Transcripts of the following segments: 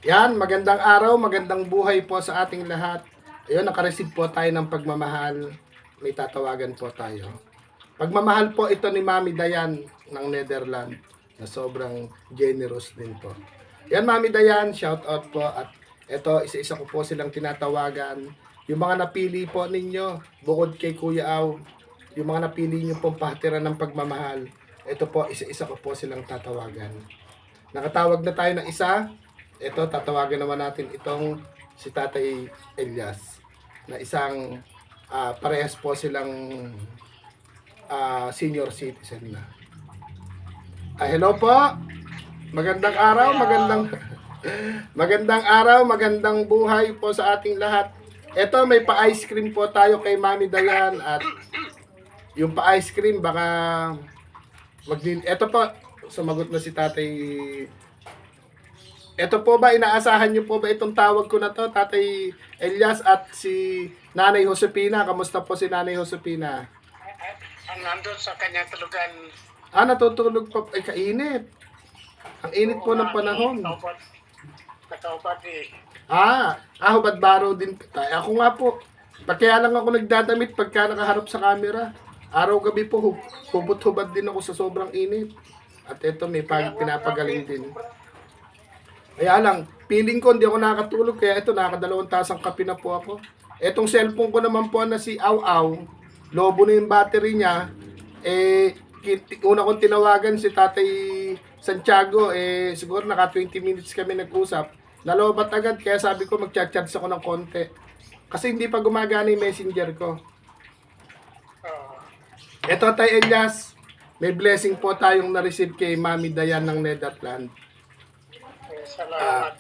Yan, magandang araw, magandang buhay po sa ating lahat. Ayun, nakareceive po tayo ng pagmamahal. May tatawagan po tayo. Pagmamahal po ito ni Mami Dayan ng Netherlands na sobrang generous din po. Yan, Mami Dayan, shout out po. At ito, isa-isa ko po silang tinatawagan. Yung mga napili po ninyo, bukod kay Kuya Aw, yung mga napili nyo pong pahatiran ng pagmamahal, ito po, isa-isa ko po silang tatawagan. Nakatawag na tayo ng isa. Ito, tatawagan naman natin itong si Tatay Elias na isang parehas po silang senior citizen na. Hello po. Magandang araw, magandang araw, magandang buhay po sa ating lahat. Ito, may pa-ice cream po tayo kay Mami Dayan at yung pa-ice cream baka ito po, sumagot na si Tatay. Ito po ba, inaasahan niyo po ba itong tawag ko na to, Tatay Elias at si Nanay Josepina? Kamusta po si Nanay Josepina? Nandun sa kanyang tulugan. Natutulog pa. Ay, kainit. Ang init po ng panahon. Nakaubad eh. Hubad baro din. Ako nga po. Kaya lang ako nagdadamit pagka nakaharap sa camera. Araw-gabi po, hubot-hubad din ako sa sobrang init. At ito, may pinapagaling din. Kaya lang, feeling ko hindi ako nakakatulog, kaya ito, nakakadalawang tasang kape na po ako. Etong cellphone ko naman po na si Aw Aw, lobo na yung battery niya, una kong tinawagan si Tatay Santiago, siguro naka 20 minutes kami nag-usap. Nalobat agad, kaya sabi ko magcha-charge ako ng konti. Kasi hindi pa gumagana yung messenger ko. Eto, Tay Elias, may blessing po tayong na-receive kay Mami Dayan ng Netherlands. Salamat.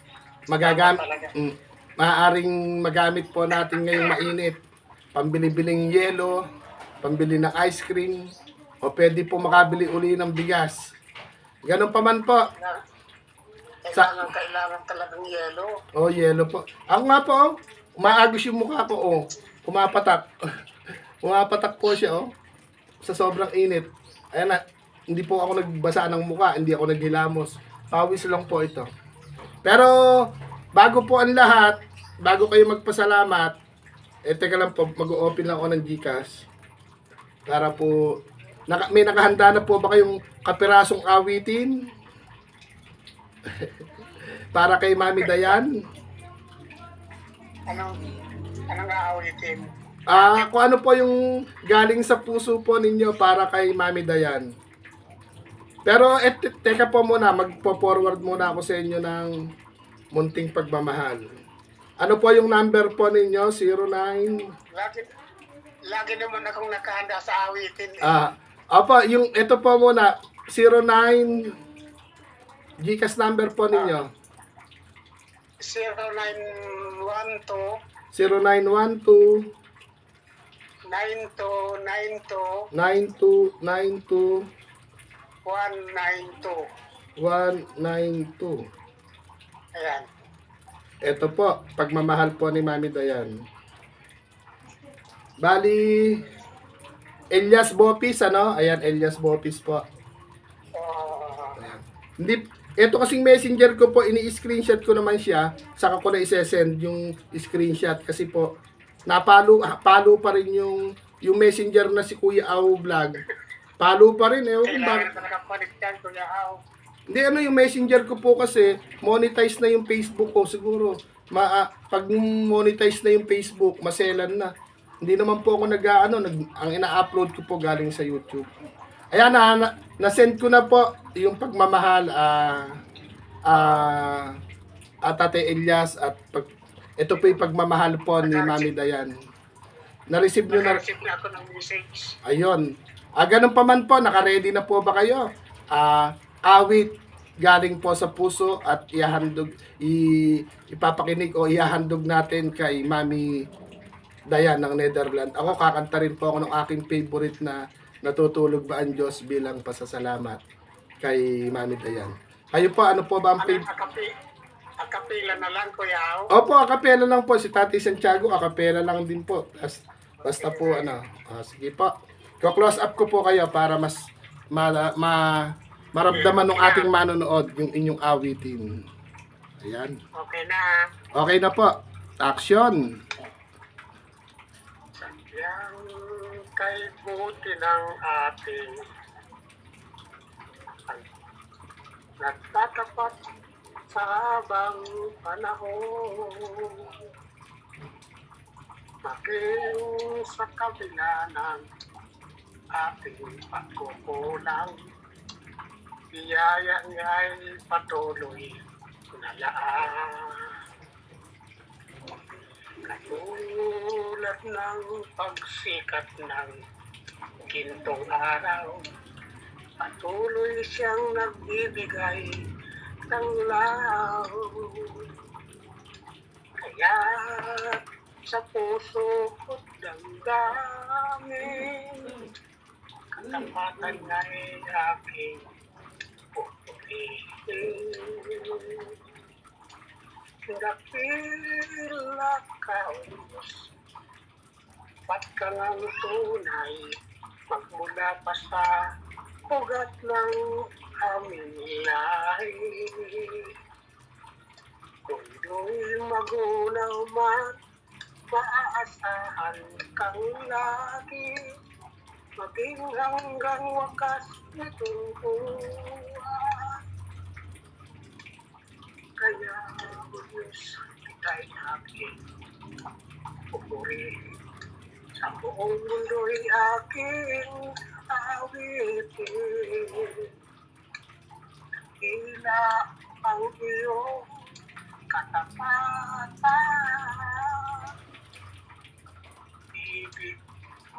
Maaaring magamit po natin ngayong mainit. Pambili-biling yelo, pambili ng ice cream, o pwede po makabili uli ng bigas. Ganun pa man po. Kailangan talagang yelo. Yelo po. Ako nga po, umaagos yung mukha ko, pumapatak. Pumapatak po siya, sa sobrang init. Ayan na, hindi po ako nagbasa ng mukha, hindi ako naghilamos. Pawis lang po ito. Pero, bago po ang lahat, bago kayo magpasalamat, teka lang po, mag-open lang ako ng Gcash. Para po, may nakahanda na po ba kayong kapirasong awitin? Para kay Mami Dayan? Anong aawitin? Kung ano po yung galing sa puso po ninyo para kay Mami Dayan. Pero, teka po muna, magpo-forward muna ako sa inyo ng munting pagmamahal. Ano po yung number po ninyo? 09? Lagi naman akong nakahanda sa awitin. Opo, ito po muna, 09, Gcash number po ninyo. 0912 0912 9292 9292 192. 192. Ayan. Ito po, pagmamahal po ni Mami Dayan. Bali, Elias Bopis, Ayan, Elias Bopis po. Ayan. Ito kasing messenger ko po, ini-screenshot ko naman siya, saka ko na i-send yung screenshot kasi po, palo pa rin yung messenger na si Kuya Aw Vlog. Palo pa rin Kailangan pa nakakonect yan, Kuya Aw. Hindi, yung messenger ko po kasi, monetize na yung Facebook ko, siguro. Pag monetize na yung Facebook, maselan na. Hindi naman po ako ang ina-upload ko po galing sa YouTube. Ayan na-send ko na po yung pagmamahal, Tatay Elias, at ito po yung pagmamahal po ni Mami Dayan. Na-receive nyo na. Naka-receive na ako ng message. Ayun. Ganun pa man po, naka-ready na po ba kayo? Awit galing po sa puso at ipapakinig o ihahandog natin kay Mami Dayan ng Netherlands. Ako, kakanta rin po ako ng aking favorite na Natutulog Ba ang Diyos bilang pasasalamat kay Mami Dayan. Kayo po, ano po ba ang favorite? Akapela na lang, Kuya Aw. Opo, akapela lang po. Si Tati Santiago, akapela lang din po. Basta po, sige po. Close up ko po kayo para mas maramdaman ng ating manonood yung inyong awitin. Ayan. Okay na. Okay na po. Action. Sadyang kay buti ng ating ay, nagtatapat sa habang panahon. Maging sa kabila ng ating pagkukulang, biyaya niya'y patuloy na laan. Katulad ng pagsikat ng gintong araw, patuloy siyang nagbibigay ng law. Kaya sa puso ko't damdamin, katapatan na'y aking pupurihin. Dakila ka, Diyos, ba't ka ngang tunay, magmula pa sa ugat ng aming lahi. Kung do'y magunaw man, maaasahan kang lagi, maging hanggang wakas nitong buhay. Kaya, O Diyos, kita'y aking pupurihin. Sa buong mundo'y aking awitin. Dakila ang iyong katapatan. Ibig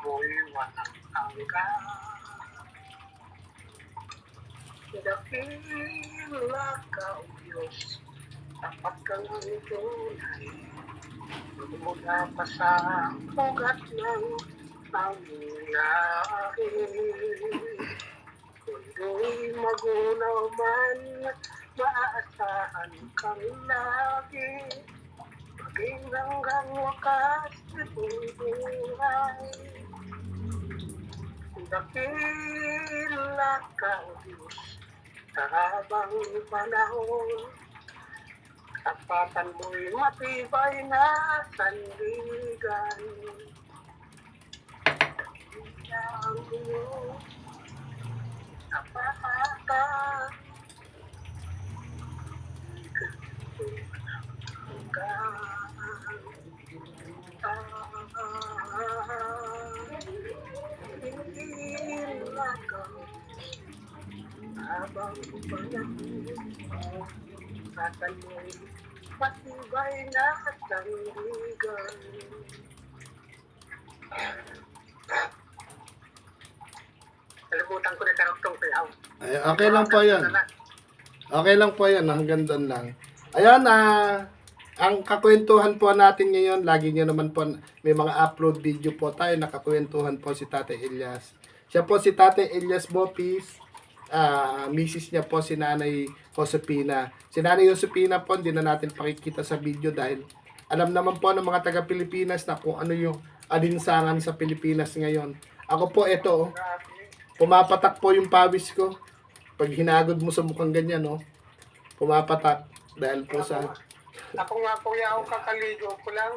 mo'y walang hanggan. Dakila ka, O Diyos, tapat ka ng tunay, magmula pa sa ugat ng pangyayari. Kung do'y magunaw man, maaasahan kang lagi, maging hanggang wakas nitong buhay. Dakila ka, O Diyos, sa habang panahon, tapatan mo'y matibay na sandigan. Dakila ang iyong tapatan, dakila ka, habang panahon, tapatan mo'y matibay na sandigan. Nalimutan ko na karugtong sayaw. Ay, okay lang po yan. Okay lang po yan. Hanggang doon lang. Ayan, ang kakwentuhan po natin ngayon, lagi nyo naman po, may mga upload video po tayo, nakakwentuhan po si Tate Elias. Siya po si Tate Elias Bopis, misis niya po si Nanay Josepina. Si Nanay Josepina po, hindi na natin pakikita sa video dahil alam naman po ng mga taga-Pilipinas na kung ano yung alinsangan sa Pilipinas ngayon. Ako po, ito, pumapatak po yung pawis ko. Pag hinagod mo sa mukhang ganyan, no? Pumapatak dahil po sa... Ako nga po yaw kakaligo ko lang.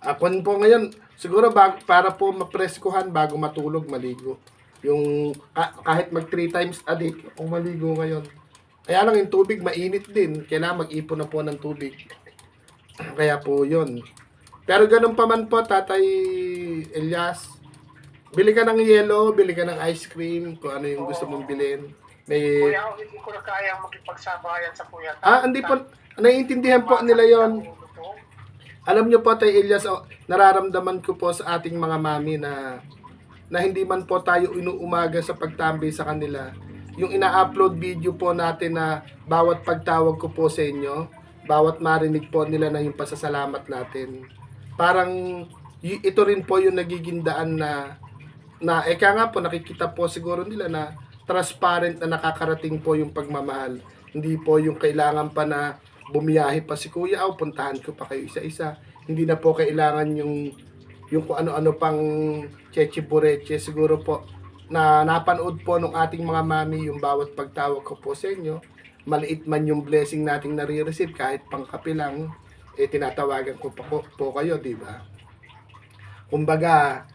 Ako po ngayon, siguro para po mapreskuhan bago matulog, maligo. Yung kahit mag 3 times a day, ako maligo ngayon. Kaya lang yung tubig, mainit din. Kailangan mag-ipon na po ng tubig. Kaya po yun. Pero ganun pa man po, Tatay Elias, bili ka ng yelo, bili ka ng ice cream, kung ano yung gusto mong bilhin. May... Kuya, hindi ko na kayang makipagsabayan sa kuya. Hindi po, naiintindihan po nila yon. Alam nyo po, Tay Elias, nararamdaman ko po sa ating mga mami na hindi man po tayo inuumaga sa pagtambay sa kanila. Yung ina-upload video po natin na bawat pagtawag ko po sa inyo, bawat marinig po nila na yung pasasalamat natin. Parang ito rin po yung nagiging daan na eka nga po, nakikita po siguro nila na transparent na nakakarating po yung pagmamahal. Hindi po yung kailangan pa na bumiyahe pa si kuya o puntahan ko pa kayo isa-isa. Hindi na po kailangan yung kung ano-ano pang cheche bureche. Siguro po na napanood po ng ating mga mami yung bawat pagtawag ko po sa inyo. maliit man yung blessing nating nare-receive, kahit pangkape lang, tinatawagan ko po kayo, di ba? Kumbaga,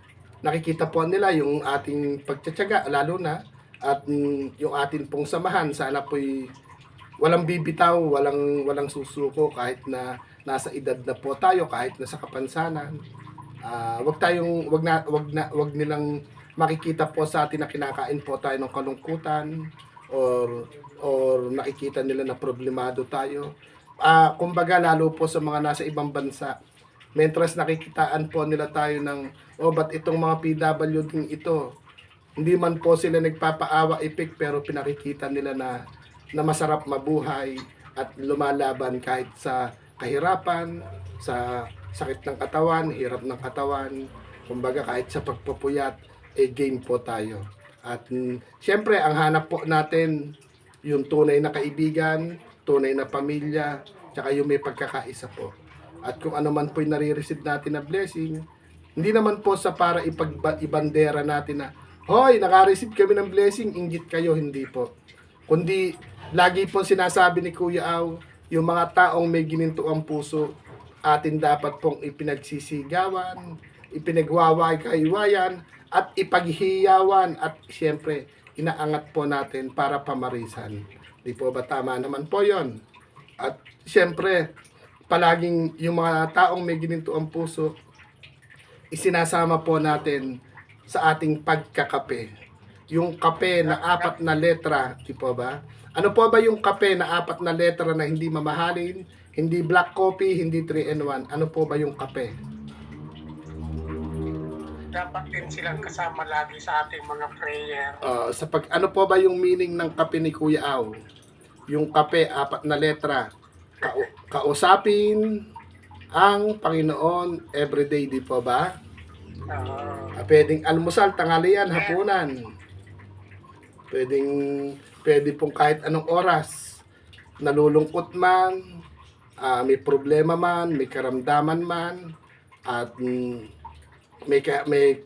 nakikita po nila yung ating pagtsatsaga, lalo na, at yung atin pong samahan, sana po'y walang bibitaw, walang susuko kahit na nasa edad na po tayo, kahit na sa kapansanan. Wag nilang makikita po sa atin na kinakain po tayo ng kalungkutan, or nakikita nila na problemado tayo. Kumbaga lalo po sa mga nasa ibang bansa, mentras nakikitaan po nila tayo ng, ba't itong mga PWD ito, hindi man po sila nagpapaawa ipik, pero pinakikita nila na masarap mabuhay at lumalaban kahit sa kahirapan, sa sakit ng katawan, hirap ng katawan, kumbaga kahit sa pagpupuyat, game po tayo. At syempre, ang hanap po natin, yung tunay na kaibigan, tunay na pamilya, tsaka yung may pagkakaisa po. At kung ano man po yung nare-receive natin na blessing, hindi naman po sa para ibandera natin na, hoy, naka-receive kami ng blessing, inggit kayo, hindi po. Kundi, lagi po sinasabi ni Kuya Aw, yung mga taong may ginintuang puso, atin dapat pong ipinagsisigawan, ipinagwaway-kaywayan, at ipaghihiyawan, at siyempre, inaangat po natin para pamarisan. Di po ba tama naman po yon? At siyempre, palaging yung mga taong may ginintuang puso, isinasama po natin sa ating pagkakape. Yung kape na 4 na letra, di po ba? Ano po ba yung kape na 4 na letra na hindi mamahalin, hindi black coffee, hindi 3-in-1? Ano po ba yung kape? Dapat din silang kasama lagi sa ating mga prayer. Ano po ba yung meaning ng kape ni Kuya Aw? Yung kape, 4 na letra. Kausapin ang Panginoon everyday, di po ba? Pwedeng almusal, tanghalian, hapunan. Pwede pong kahit anong oras. Nalulungkot man, may problema man, may karamdaman man, at may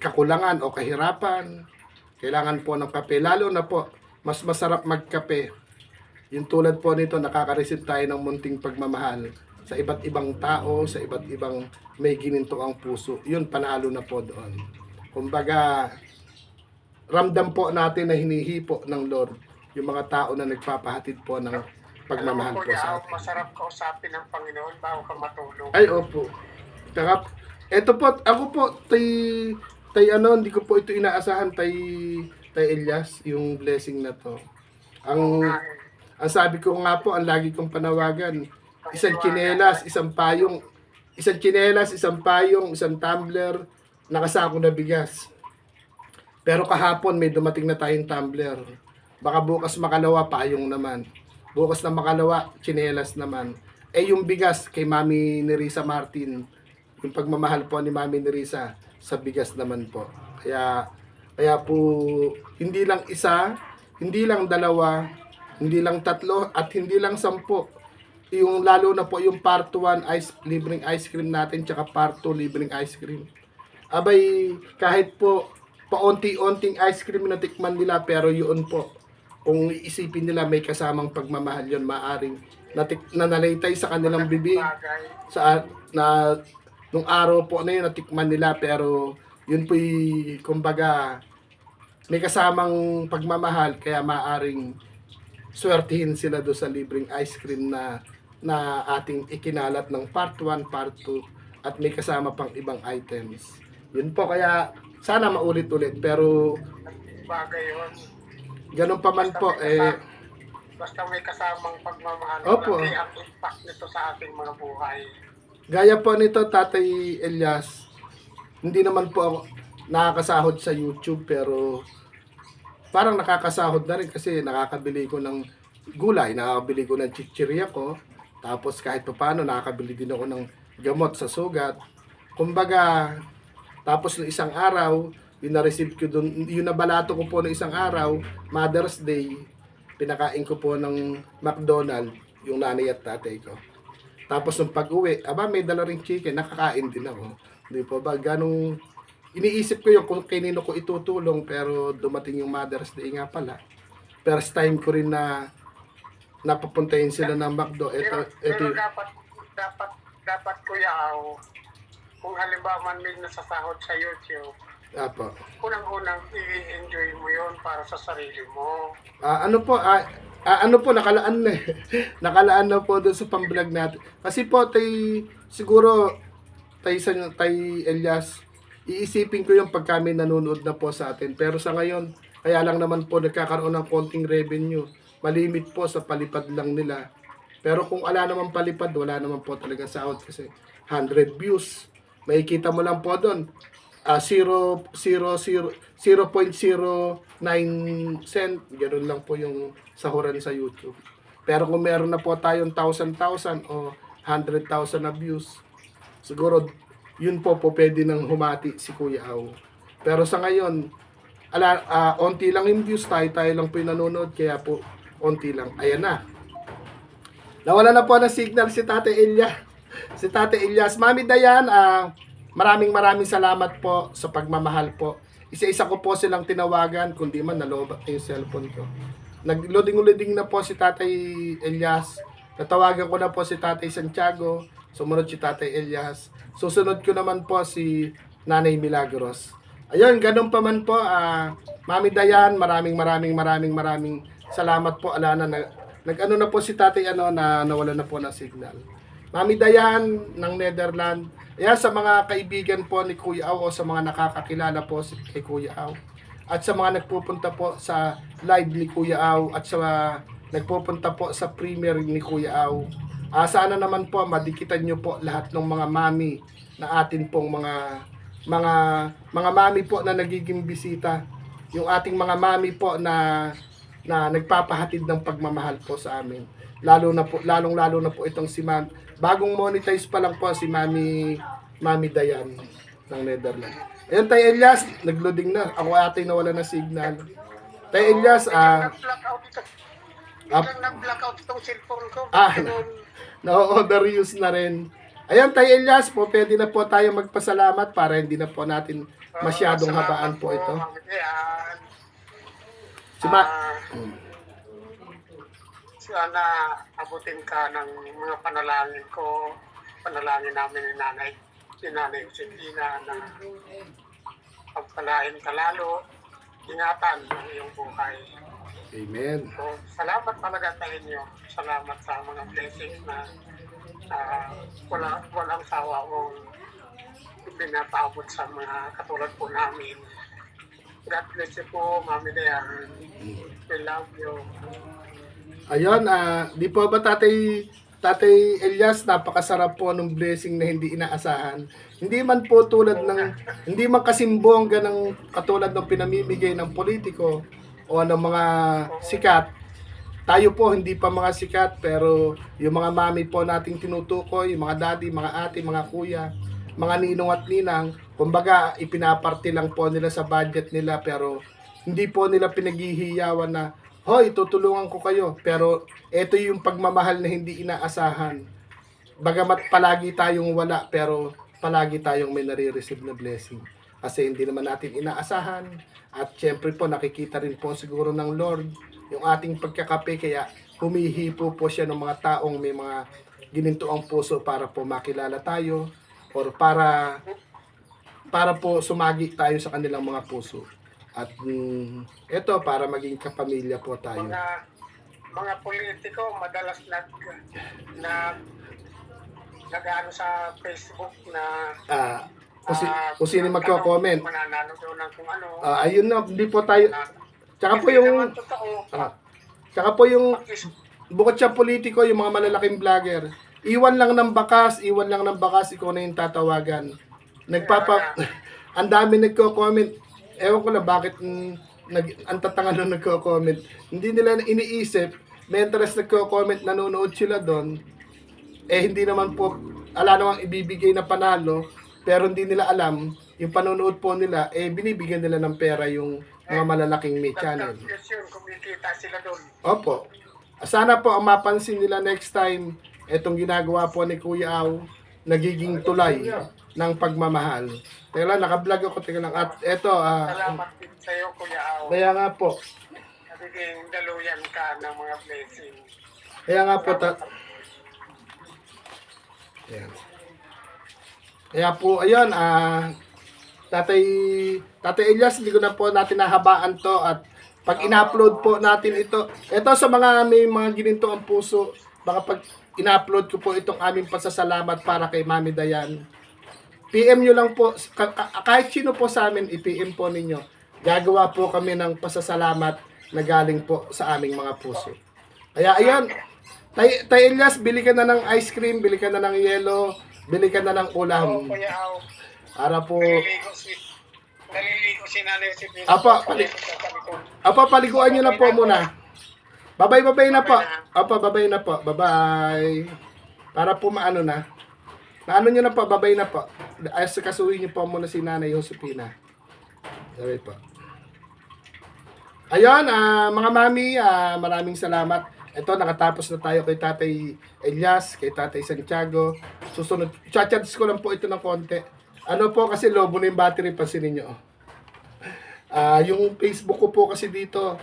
kakulangan o kahirapan, kailangan po ng kape. Lalo na po, mas masarap magkape. Yung tulad po nito, nakaka-receive tayo ng munting pagmamahal sa iba't ibang tao, sa iba't ibang may ginintuang puso. Yun, panalo na po doon. Kumbaga, ramdam po natin na hinihipo ng Lord yung mga tao na nagpapahatid po ng pagmamahal po sa atin. Masarap kausapin ng Panginoon bago ka matulog. Ay, opo. Saka, eto po, ako po, hindi ko po ito inaasahan, tay Elias, yung blessing na to. Ang sabi ko nga po, ang lagi kong panawagan, isang tsinelas, isang payong, isang tumbler, nakasako na bigas. Pero kahapon may dumating na tayong tumbler. Baka bukas makalawa, payong naman. Bukas na makalawa, tsinelas naman. Yung bigas kay Mami Nerissa Martin, yung pagmamahal po ni Mami Nerissa sa bigas naman po. Kaya po, hindi lang isa, hindi lang dalawa, hindi lang 3, at hindi lang 10. Yung lalo na po yung part 1 libreng ice cream natin, tsaka part 2 libreng ice cream. Abay, kahit po paunti-unting ice cream na tikman nila, pero yun po, kung iisipin nila may kasamang pagmamahal yun, maaring nanalitay sa kanilang bibig nung araw po na yun natikman nila, pero yun po kumbaga may kasamang pagmamahal, kaya maaring swertihin sila do sa libreng ice cream na ating ikinalat ng part 1, part 2, at may kasama pang ibang items. Yun po, kaya sana maulit-ulit, pero Bagay yun. ganun pa man po, Basta may kasamang pagmamahal. Opo. Laki ang impact nito sa ating mga buhay. gaya po nito, Tatay Elias, hindi naman po ako nakakasahod sa YouTube, pero parang nakakasahod na rin kasi nakakabili ko ng gulay, nakakabili ko ng chichirya ko, tapos kahit pa paano nakakabili din ako ng gamot sa sugat. Kumbaga, tapos no isang araw, yung na-receive ko doon, yung nabalato ko po no isang araw, Mother's Day, pinakain ko po ng McDonald's, yung nanay at tatay ko. Tapos nung pag-uwi, may dala ring chicken, nakakain din ako. Hindi po ba, ganong iniisip ko yung kung kanino ko itutulong, pero dumating yung Mother's Day nga pala. First time ko rin na napapuntahin sila ng McDo. Pero dapat Kuya Aw, kung halimbawa man may nasasahod sa YouTube, Apo. unang-unang i-enjoy mo yon para sa sarili mo. Ano po, nakalaan na eh. Nakalaan na po doon sa pamblog natin. Kasi po, siguro, tay Elias, iisipin ko yung pag kami nanonood na po sa atin. Pero sa ngayon, kaya lang naman po nagkakaroon ng konting revenue. Malimit po sa palipad lang nila. Pero kung ala naman palipad, wala naman po talaga sahod kasi 100 views. Makikita mo lang po doon. 0.09 cent, ganoon lang po yung sahuran sa YouTube. Pero kung meron na po tayong 1,000 o 100,000 na views, siguro yun po pwede nang humati si Kuya Aw. Pero sa ngayon, onti lang yung views, tayo lang po yung nanonood, kaya po onti lang. Ayan na. Nawala na po ng signal si Tate Elias. Si Tate Elias. Mami Dayan, maraming salamat po sa pagmamahal po. Isa-isa ko po silang tinawagan, kundi man nalobat yung cellphone ko. Nag-loading na po si Tatay Elias. Natawagan ko na po si Tatay Santiago. Sumunod si Tatay Elias. Susunod ko naman po si Nanay Milagros. Ayun, ganun pa man po. Mami Dayan, maraming salamat po. Nag-ano na po si Tatay na nawala na po ng signal. Mami Dayan ng Netherlands. Ayan, sa mga kaibigan po ni Kuya Aw o sa mga nakakakilala po kay Kuya Aw. At sa mga nagpupunta po sa live ni Kuya Aw at sa nagpupunta po sa premiere ni Kuya Aw. Sana naman po madikitan nyo po lahat ng mga mami na atin pong mga mami po na nagiging bisita. Yung ating mga mami po na nagpapahatid ng pagmamahal po sa amin. Lalong-lalo na po itong si bagong monetize pa lang po si Mami Dayan ng Netherlands. Ayun, Tay Elias, nag-loading na. Ako ate nawala na signal. Tay Elias, Nag-blackout itong cellphone ko. na-overuse na rin. Ayun, Tay Elias, po pwede na po tayo magpasalamat para hindi na po natin masyadong habaan po ito. Sana abutin ka ng mga panalangin ko, panalangin namin ni Nanay Josefina na pagpalain ka lalo, ingatan ang iyong buhay. Amen. So, salamat talaga sa inyo. Salamat sa mga blessings na walang sawa kong pinapaabot sa mga katulad po namin. God bless you po, Mami Dayan. We love you. Ayun, di po ba Tatay Elias, napakasarap po ng blessing na hindi inaasahan. Hindi man kasimbongga ng katulad ng pinamimigay ng politiko o ng mga sikat. Tayo po hindi pa mga sikat, pero yung mga mami po nating tinutukoy, yung mga daddy, mga ate, mga kuya, mga ninong at ninang, kumbaga ipinaparte lang po nila sa budget nila, pero hindi po nila pinaghihiyawan na, hoy, tutulungan ko kayo. Pero ito yung pagmamahal na hindi inaasahan. Bagamat palagi tayong wala, pero palagi tayong may nare-receive na blessing. Kasi hindi naman natin inaasahan. At syempre po, nakikita rin po siguro ng Lord yung ating pagkakape. Kaya humihipo po siya ng mga taong may mga ginintuang puso para po makilala tayo. Or para po sumagi tayo sa kanilang mga puso. At ito para maging kapamilya po tayo. Mga politiko madalas nag-ano sa Facebook na kung sino magko-comment. Mananalo daw ng kung ano. Ayun na, hindi po tayo. Tsaka po yung bukod sa politiko, yung mga malalaking vlogger, iwan lang ng bakas, ikaw na yung tatawagan. Ang dami nagko-comment. Ewan ko na bakit ang tatanga nung nagko-comment. Hindi nila iniisip, mentras nagko-comment, nanonood sila doon, hindi naman po, ala namang ibibigay na panalo, pero hindi nila alam, yung panonood po nila, binibigyan nila ng pera yung mga malalaking may channel. Kumikita sila doon. Opo. Sana po ang mapansin nila next time, itong ginagawa po ni Kuya Aw, nagiging tulay ng pagmamahal. Teka lang, naka-vlog ako. Teka lang. At eto, salamat din sa iyo, Kuya Aw. Kaya nga po. Nagiging daluyan ka ng mga blessing. Kaya nga po, ayan. Kaya po, ayun, Tatay, Tatay Elias, hindi ko na po natin nahabaan to at pag in-upload po natin ito sa mga may mga gininto ang puso, baka pag in-upload ko po itong aming pasasalamat para kay Mami Dayan, PM nyo lang po, kahit sino po sa amin, i-PM po ninyo. Gagawa po kami ng pasasalamat na galing po sa aming mga puso. Kaya ayan, Tay Elias, bili ka na ng ice cream, bili ka na ng yelo, bili ka na ng ulam. Kuya Aw. Para po, Naliligo si Nanay si Pino. paliguan nyo na po muna. Babay na po. Babay na po. Babay. Para po maano na. Naano nyo na po, babay na po. Kasuhin nyo po muna si Nanay Josepina. Sabi po. Ayun, mga mami, maraming salamat. Ito, nakatapos na tayo kay Tatay Elias, kay Tatay Santiago. Susunod, charge ko lang po ito ng konti. Ano po kasi lobo na yung battery, pansinin nyo. Yung Facebook ko po kasi dito,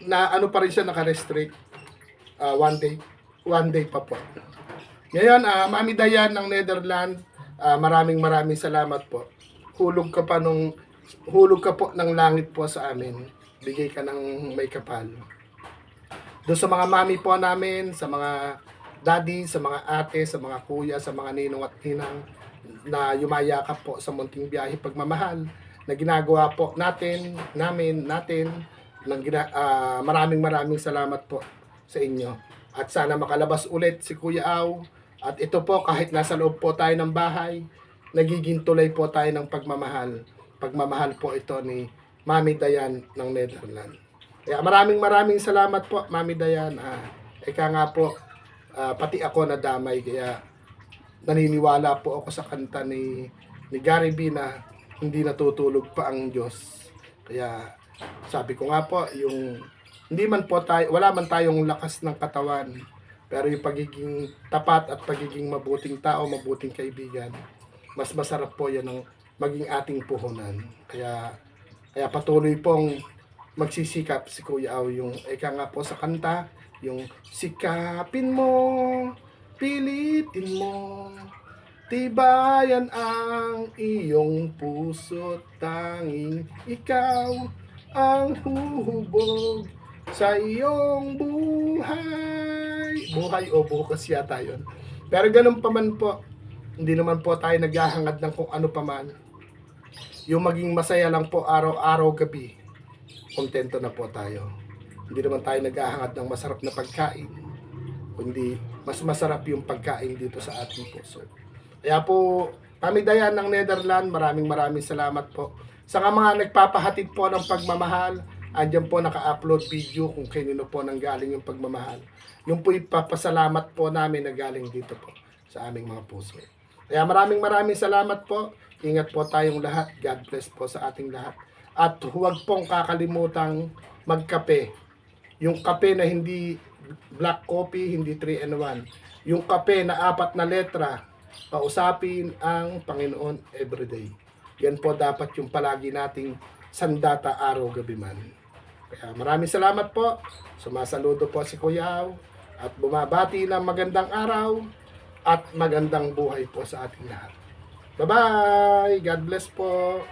na ano pa rin siya, naka-restrict. One day pa po. Ngayon, Mami Dayan ng Netherlands, maraming salamat po. Hulog ka po ng langit po sa amin. Bigay ka ng may kapal. Doon sa mga mami po namin, sa mga daddy, sa mga ate, sa mga kuya, sa mga ninong at ninang na yumayakap po sa munting biyahe pagmamahal na ginagawa po natin, maraming salamat po sa inyo. At sana makalabas ulit si Kuya Aw. At ito po, kahit nasa loob po tayo ng bahay, nagiging tulay po tayo ng pagmamahal. Pagmamahal po ito ni Mami Dayan ng Netherlands. Kaya maraming salamat po, Mami Dayan. Ika nga po, pati ako nadamay. Kaya naniniwala po ako sa kanta ni Gary B na hindi natutulog pa ang Diyos. Kaya sabi ko nga po, wala man tayong lakas ng katawan, pero yung pagiging tapat at pagiging mabuting tao, mabuting kaibigan, mas masarap po yan ng maging ating puhunan. Kaya patuloy pong magsisikap si Kuya Aw, yung ika nga po sa kanta, yung sikapin mo, pilitin mo, tibayan ang iyong puso, tanging ikaw ang huhubog sa iyong buhay. Buhay o bukas yata yun. Pero ganun pa man po, hindi naman po tayo naghahangad ng kung ano pa man. Yung maging masaya lang po araw-araw gabi, kontento na po tayo. Hindi naman tayo naghahangad ng masarap na pagkain, kundi mas masarap yung pagkain dito sa ating puso. Kaya po, Mami Dayan ng Netherlands, maraming salamat po. Sa mga nagpapahatid po ng pagmamahal, andyan po naka-upload video kung kanino po nanggaling yung pagmamahal. Yung po ipapasalamat po namin na galing dito po sa aming mga puso. Kaya maraming salamat po. Ingat po tayong lahat. God bless po sa ating lahat. At huwag pong kakalimutang magkape. Yung kape na hindi black coffee, hindi 3-in-1. Yung kape na 4 na letra, kausapin ang Panginoon everyday. Yan po dapat yung palagi nating sandata araw-gabi man. Kaya maraming salamat po. Sumasaludo po si Kuya Aw at bumabati ng magandang araw at magandang buhay po sa ating lahat. Bye-bye! God bless po!